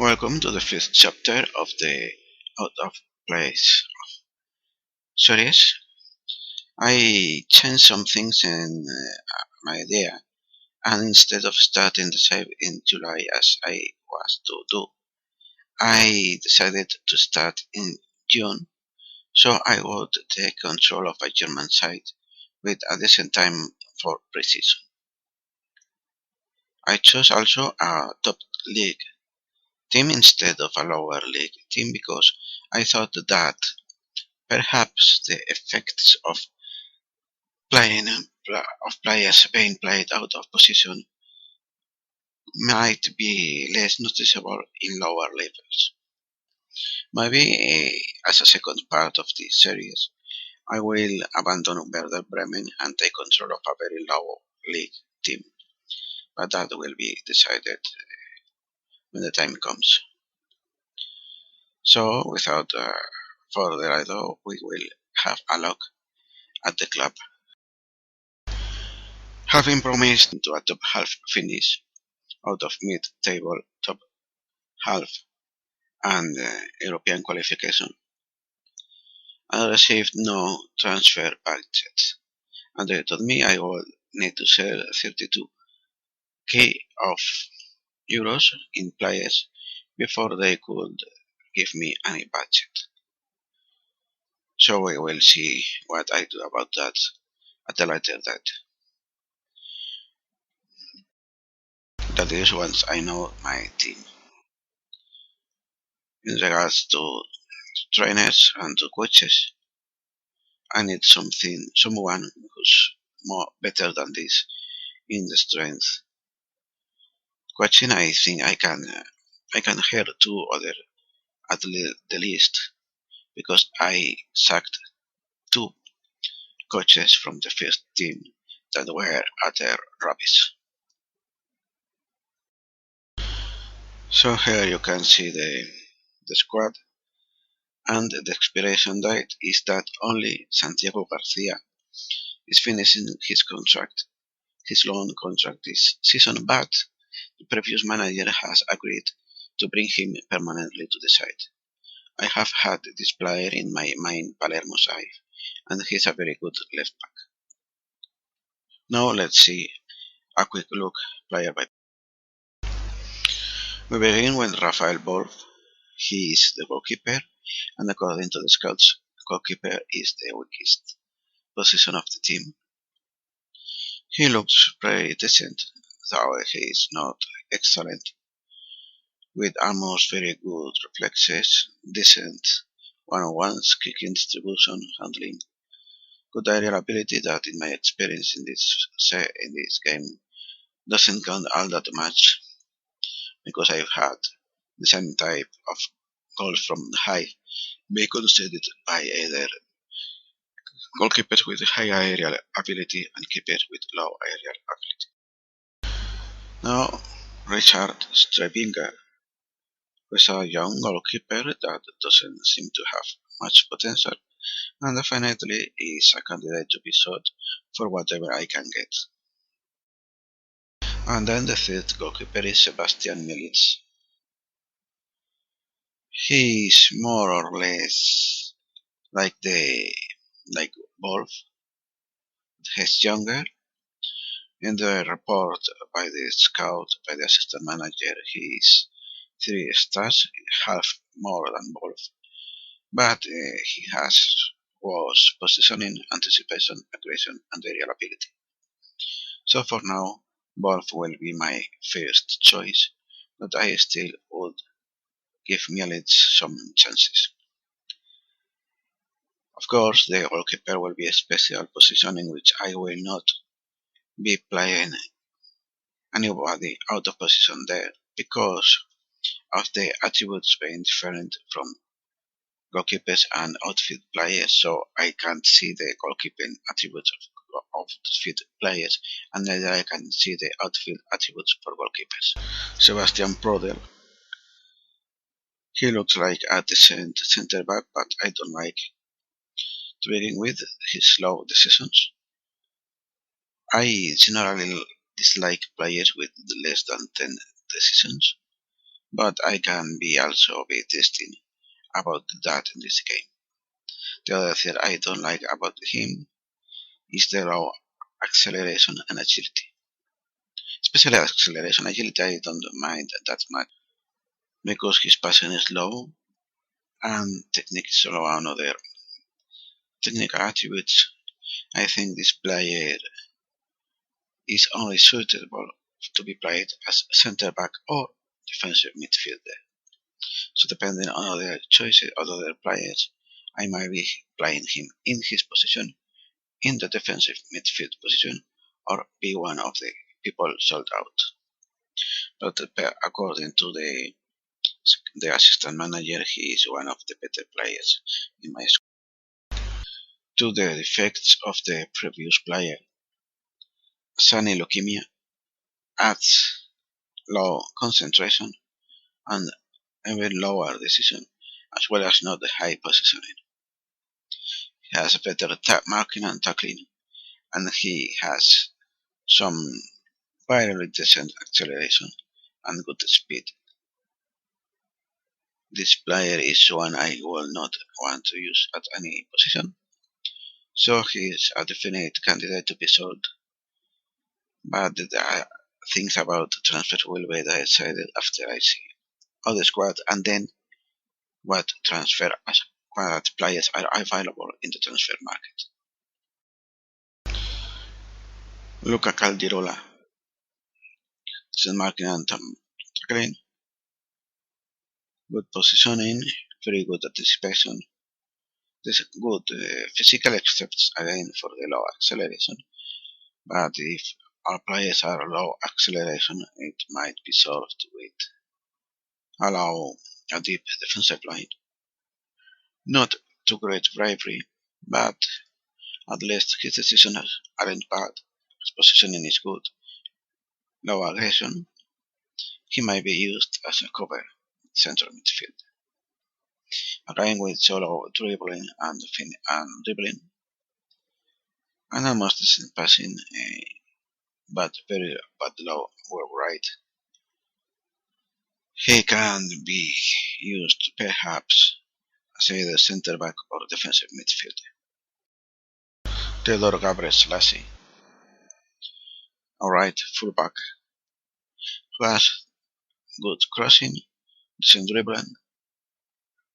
Welcome to the first chapter of the Out of Place series. I changed some things in my idea, and instead of starting the save in July as I was to do, I decided to start in June so I would take control of a German side with a decent time for pre-season. I chose also a top league team instead of a lower league team because I thought that perhaps the effects of players being played out of position might be less noticeable in lower levels. Maybe as a second part of this series, I will abandon Werder Bremen and take control of a very low league team, but that will be decided when the time comes. So, without further ado, we will have a look at the club. Having promised to a top half finish out of mid-table top half and European qualification, I received no transfer budget, and they told me I would need to sell 32k of euros in players before they could give me any budget. So we will see what I do about that at a later date. That is once I know my team. In regards to trainers and to coaches, I need someone who's more better than this in the strength. Coaching, I think I can hear two other at the least because I sacked two coaches from the first team that were utter rubbish. So here you can see the squad, and the expiration date is that only Santiago Garcia is finishing his contract. His loan contract this season, but the previous manager has agreed to bring him permanently to the side. I have had this player in my main Palermo side, and he's a very good left back. Now let's see a quick look player by player. We begin with Rafael Wolf. He is the goalkeeper, and according to the scouts, goalkeeper is the weakest position of the team. He looks pretty decent, though he is not excellent, with almost very good reflexes, decent one-on-ones, kicking distribution, handling, good aerial ability that in my experience in this game doesn't count all that much because I've had the same type of goals from high be conceded by either goalkeepers with high aerial ability and keepers with low aerial ability. Now, Richard Strebinger was a young goalkeeper that doesn't seem to have much potential and definitely is a candidate to be sought for whatever I can get. And then the third goalkeeper is Sebastian Milic. He is more or less like Wolf. He's younger. In the report by the scout, by the assistant manager, he is 3 stars, half more than Wolf. But he has was positioning, anticipation, aggression, and aerial ability. So for now, Wolf will be my first choice, but I still would give Milic some chances. Of course, the goalkeeper will be a special position in which I will not be playing anybody out of position there because of the attributes being different from goalkeepers and outfield players, so I can't see the goalkeeping attributes of outfield players, and neither I can see the outfield attributes for goalkeepers. Sebastian Prodel. He looks like a decent centre back, but I don't like to begin with his slow decisions. I generally dislike players with less than 10 decisions, but I can be also be testing about that in this game. The other thing I don't like about him is the low acceleration and agility. Especially acceleration. Agility I don't mind that much because his passing is low and technique is low. Another technical attributes. I think this player is only suitable to be played as centre back or defensive midfielder. So depending on other choices of other players, I might be playing him in his position in the defensive midfield position or be one of the people sold out. But according to the assistant manager, he is one of the better players in my squad. To the defects of the previous player, sunny leukemia adds low concentration and even lower decision, as well as not the high positioning. He has better marking and tackling, and he has some fairly decent acceleration and good speed. This player is one I will not want to use at any position, so he is a definite candidate to be sold. But the things about the transfer will be decided after I see all the squad and then what players are available in the transfer market. Luca Caldirola, marking and tackling, good positioning, very good anticipation. This good physical except again for the low acceleration. But if our players are low acceleration, it might be solved with allow a deep defensive line. Not too great bravery, but at least his decisions aren't bad. His positioning is good. Low aggression. He might be used as a cover central midfield. Again with solo dribbling and dribbling, and almost the same passing, but very but low right. He can be used perhaps as either centre back or defensive midfielder. Theodore Gabriel Selassie, alright fullback, who has good crossing, decent dribbling,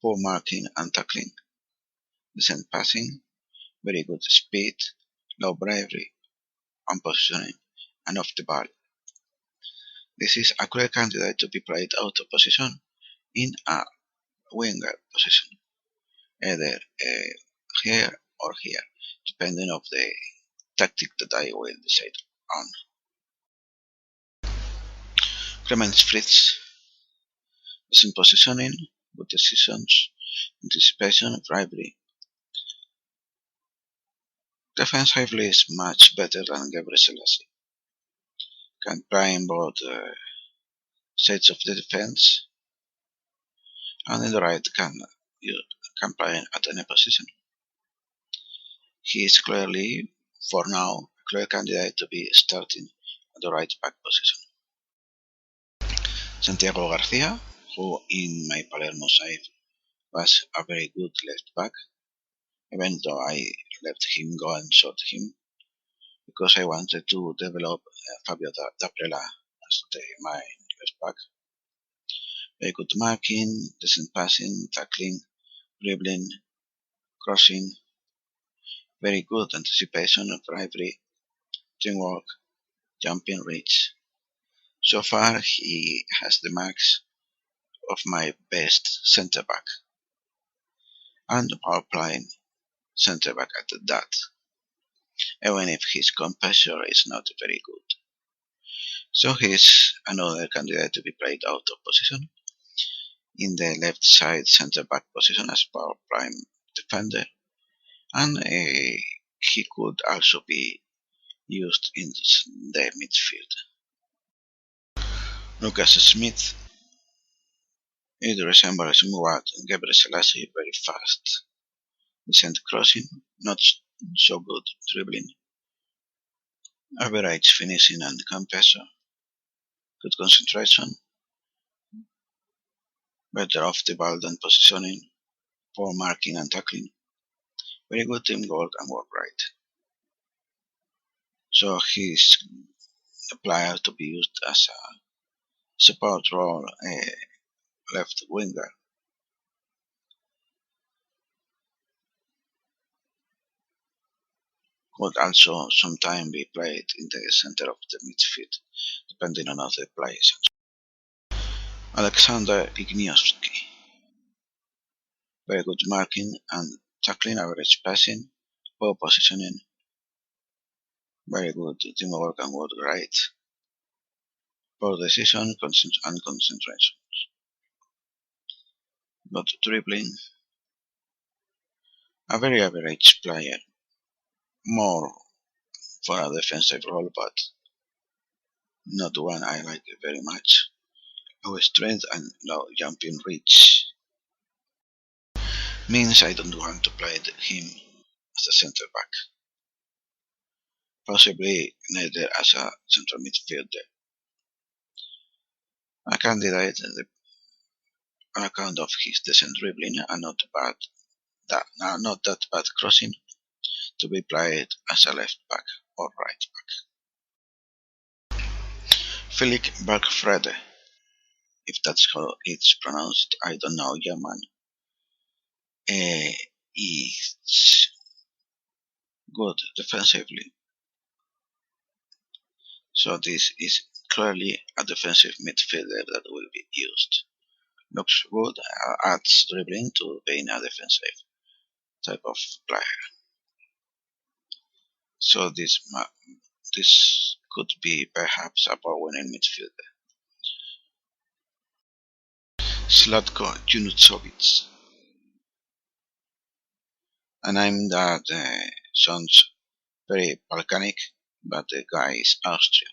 poor marking and tackling, decent passing, very good speed, low bravery and positioning, and off the ball. This is a great candidate to be played out of position in a winger position, either here or here, depending on the tactic that I will decide on. Clemens Fritz, decent positioning, good decisions, anticipation, bravery. Defensively is much better than Gabriel Selassie. Can play in both sides of the defense, and in the right can play at any position. He is clearly, for now, a clear candidate to be starting at the right back position. Santiago Garcia, who in my Palermo side was a very good left back, even though I let him go and sold him because I wanted to develop Fabio D'Aprela as my left back. Very good marking, decent passing, tackling, dribbling, crossing, very good anticipation, bravery, teamwork, jumping reach. So far, he has the marks of my best centre back, and power playing centre back at that, even if his composure is not very good. So he's another candidate to be played out of position in the left side centre back position as power prime defender, and he could also be used in the midfield. Lucas Smith, it resembles somewhat Gabriel Selassie, very fast, decent crossing, not so good dribbling, average finishing and composure, good concentration, better off the ball than positioning, poor marking and tackling, very good teamwork and work rate. So he's a player to be used as a support role, a left winger. Could also sometimes be played in the center of the midfield, depending on other players. Alexander Igniowski, very good marking and tackling, average passing, poor positioning, very good teamwork and work rate, poor decision and concentration. But dribbling, a very average player, more for a defensive role, but not one I like very much. Low strength and low jumping reach means I don't want to play him as a centre back, possibly neither as a central midfielder. A candidate on account of his decent dribbling and not that bad crossing to be played as a left back or right back. Felix Bergfrede, if that's how it's pronounced, I don't know German, is good defensively. So this is clearly a defensive midfielder that will be used. Looks good, adds dribbling to being a defensive type of player. So this could be perhaps a ball-winning midfielder. Zlatko Junuzovic, a name that sounds very Balkanic, but the guy is Austrian.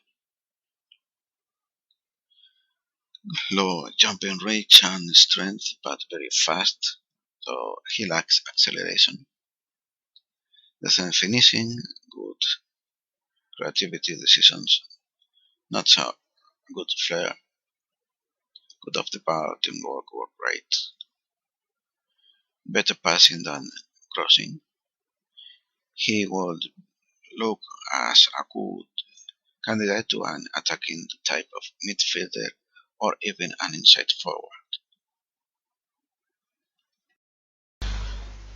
Low jumping reach and strength, but very fast, so he lacks acceleration. Decent finishing, good creativity decisions, not so good flair, good off the ball, teamwork, work rate, better passing than crossing. He would look as a good candidate to an attacking type of midfielder or even an inside forward.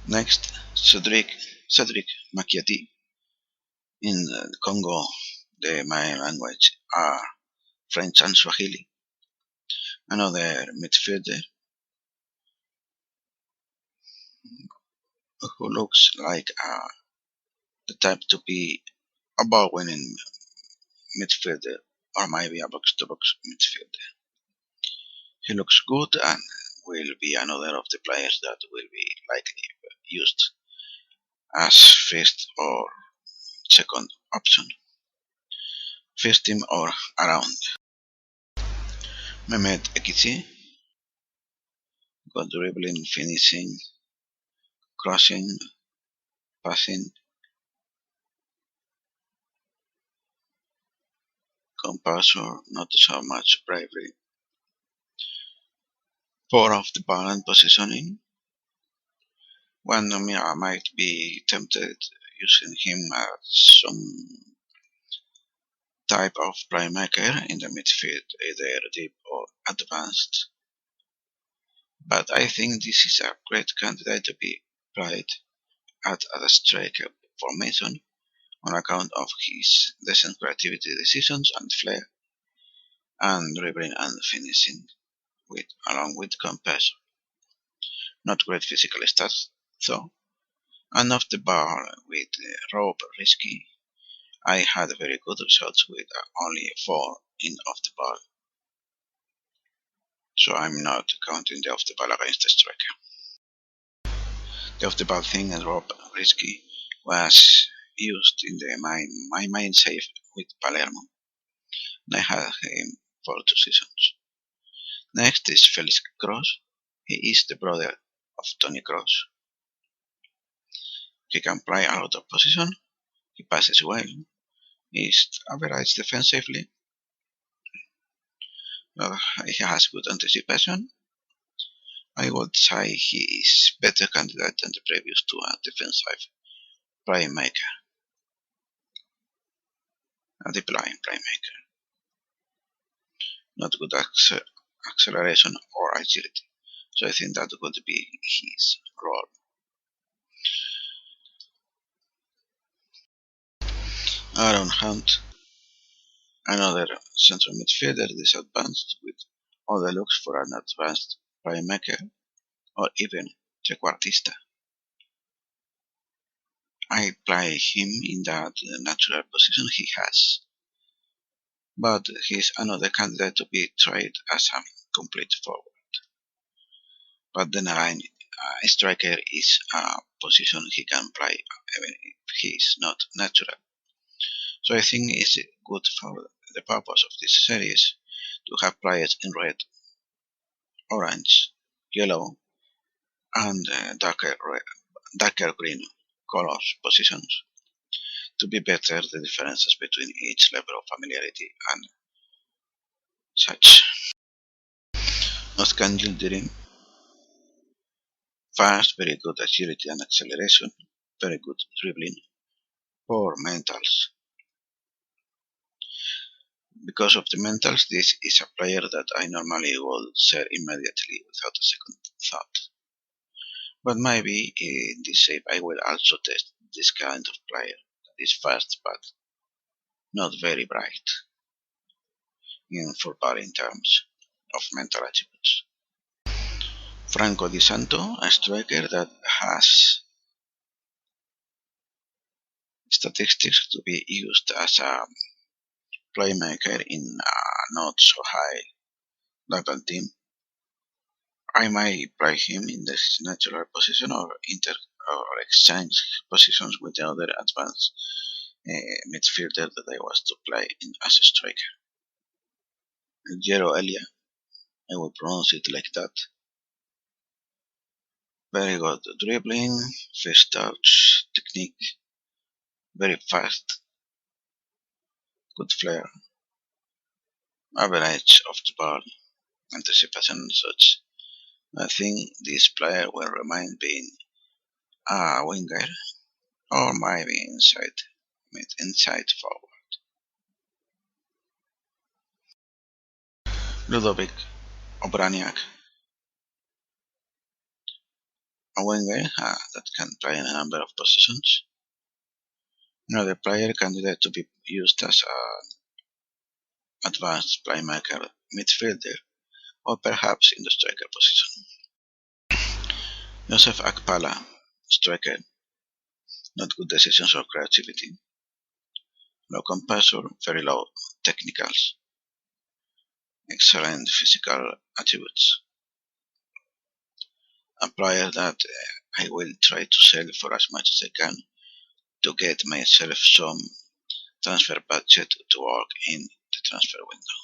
Next, Cedric Macchiati. In Congo, the main language are French and Swahili. Another midfielder who looks like the type to be a ball-winning midfielder or maybe a box-to-box midfielder. He looks good and will be another of the players that will be likely used as first or second option. First team or around. Mehmet Ekici, good dribbling, finishing, crossing, passing, composure, not so much bravery. Poor off the ball and positioning. One might be tempted using him as some type of playmaker in the midfield, either deep or advanced. But I think this is a great candidate to be played at a striker formation on account of his decent creativity decisions and flair, and dribbling and finishing along with composure. Not great physical stats though, and off the ball with Rob Risky, I had very good results with only 4 in off the ball. So I'm not counting the off the ball against the striker. The off the ball thing and Rob Risky was used in my main save with Palermo. And I had him for 2 seasons. Next is Felix Cross. He is the brother of Tony Cross. He can play a lot of position. He passes well. He's average defensively. He has good anticipation. I would say he is better candidate than the previous two defensive playmaker, a deep line playmaker. Not good acceleration or agility. So I think that would be his role. Aaron Hunt, another central midfielder disadvantaged with all the looks for an advanced playmaker or even trequartista. I play him in that natural position he has, but he's another candidate to be tried as a complete forward. But then again, a striker is a position he can play even if he is not natural. So I think it's good for the purpose of this series to have players in red, orange, yellow, and darker green colors positions to be better the differences between each level of familiarity and such. Oskan Yildirim, fast, very good agility and acceleration, very good dribbling, poor mentals. Because of the mentals, this is a player that I normally would sell immediately without a second thought. But maybe in this shape I will also test this kind of player that is fast but not very bright in footballing terms of mental attributes. Franco Di Santo, a striker that has statistics to be used as a playmaker in a not so high level team. I might play him in his natural position or exchange positions with the other advanced midfielder that I was to play in as a striker. Jero Elia, I will pronounce it like that. Very good dribbling, first touch, technique, very fast, good flair, average of the ball, anticipation and such. I think this player will remain being a winger or maybe inside forward. Ludovic Obraniak, a winger that can play in a number of positions. Another player candidate to be used as an advanced playmaker midfielder or perhaps in the striker position. Joseph Akpala, striker, not good decisions or creativity, low composure, very low technicals, excellent physical attributes. A player that I will try to sell for as much as I can to get myself some transfer budget to work in the transfer window.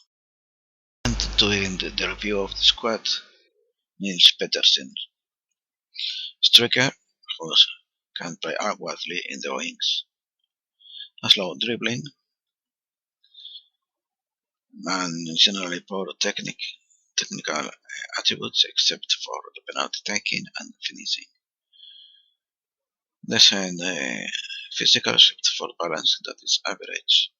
And doing the review of the squad, Niels Petersen, striker who can play outwardly in the wings, a slow dribbling, and generally poor technical attributes except for the penalty taking and finishing. Decent physical except for balance that is average.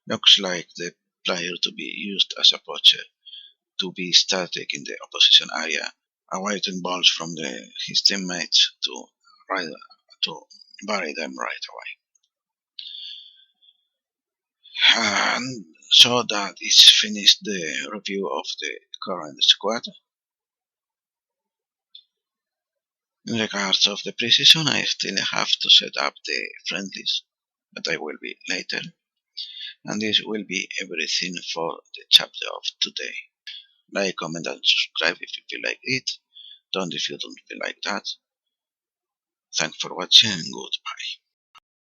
Looks like the player to be used as a poacher, to be static in the opposition area, awaiting balls from his teammates to bury them right away. And so that is finished the review of the current squad. In regards of the preseason, I still have to set up the friendlies, but I will be later. And this will be everything for the chapter of today. Like, comment, and subscribe if you feel like it. Don't if you don't feel like that. Thanks for watching and goodbye.